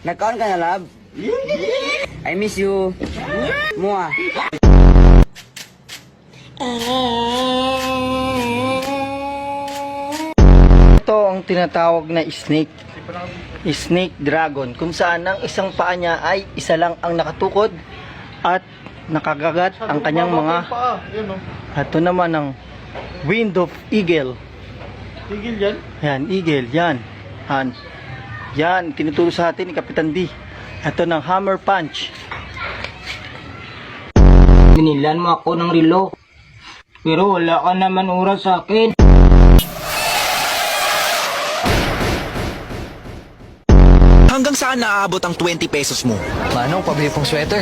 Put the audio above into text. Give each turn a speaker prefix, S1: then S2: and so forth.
S1: Nagkaon ka na, love? I miss you. Mua.
S2: Ito ang tinatawag na snake. Snake dragon. Kung saan ang isang paa niya ay isa lang ang nakatukod at nakagagat ang kanyang mga... Ito naman ang wind of eagle.
S3: Tigil yan?
S2: Yan, eagle, yan. Yan, tinuturo sa atin ni Kapitan D. Ito ng hammer punch.
S1: Binilan mo ako ng relo. Pero wala ka naman oras sa akin.
S4: Hanggang saan naaabot ang 20 pesos mo?
S5: Manong, pabili pong sweater.